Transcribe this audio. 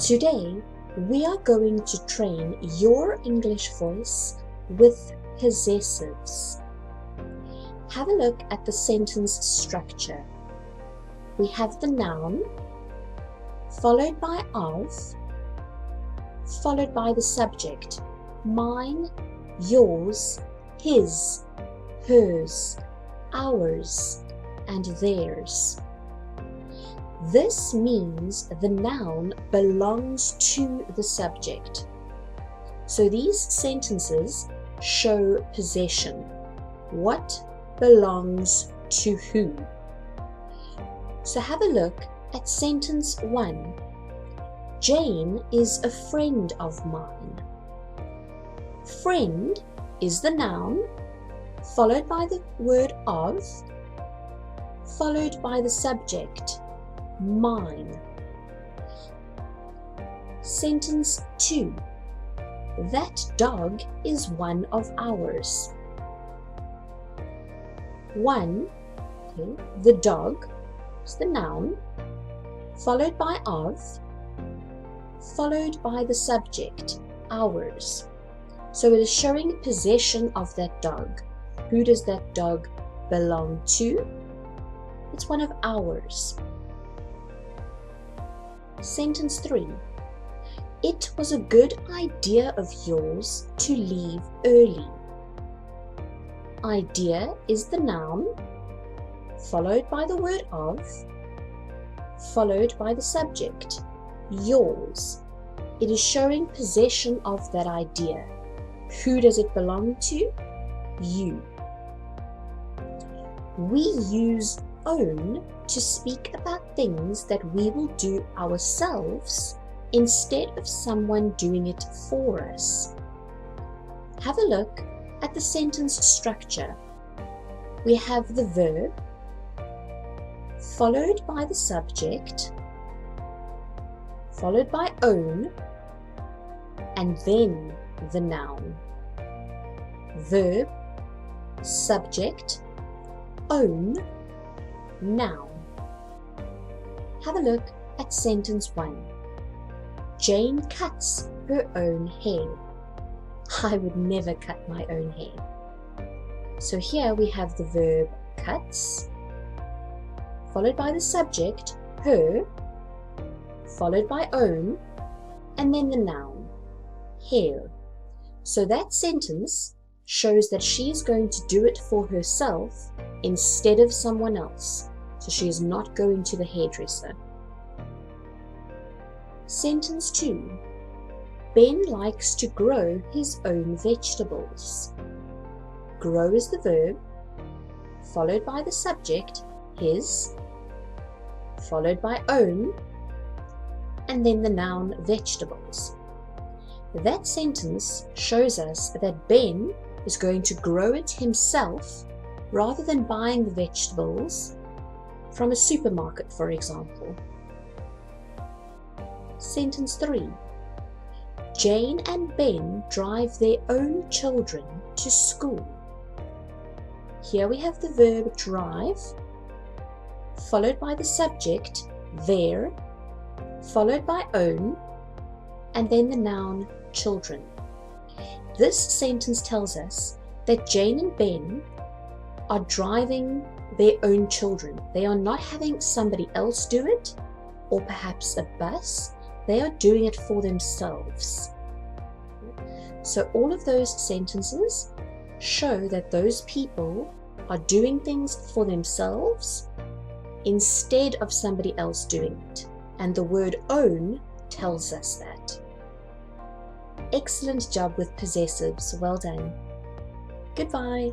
Today, we are going to train your English voice with possessives. Have a look at the sentence structure. We have the noun, followed by of, followed by the subject, mine, yours, his, hers, ours, and theirs. This means the noun belongs to the subject. So these sentences show possession. What belongs to who? So have a look at sentence 1. Jane is a friend of mine. Friend is the noun, followed by the word of, followed by the subject, mine. Sentence 2. That dog is one of ours. 1. Okay, the dog is the noun, followed by of, followed by the subject, ours. So it is showing possession of that dog. Who does that dog belong to? It's one of ours. Sentence 3. It was a good idea of yours to leave early. Idea is the noun, followed by the word of, followed by the subject, yours. It is showing possession of that idea. Who does it belong to? You. We use own to speak about things that we will do ourselves instead of someone doing it for us. Have a look at the sentence structure. We have the verb, followed by the subject, followed by own, and then the noun. Verb, subject, own, noun. Have a look at sentence 1. Jane cuts her own hair. I would never cut my own hair. So here we have the verb cuts, followed by the subject, her, followed by own, and then the noun, hair. So that sentence shows that she is going to do it for herself instead of someone else. So she is not going to the hairdresser. Sentence 2. Ben likes to grow his own vegetables. Grow is the verb, followed by the subject, his, followed by own, and then the noun vegetables. That sentence shows us that Ben is going to grow it himself rather than buying the vegetables from a supermarket, for example. Sentence 3. Jane and Ben drive their own children to school. Here we have the verb drive, followed by the subject, their, followed by own, and then the noun, children. This sentence tells us that Jane and Ben are driving their own children. They are not having somebody else do it, or perhaps a bus. They are doing it for themselves. So all of those sentences show that those people are doing things for themselves instead of somebody else doing it. And the word own tells us that. Excellent job with possessives. Well done. Goodbye.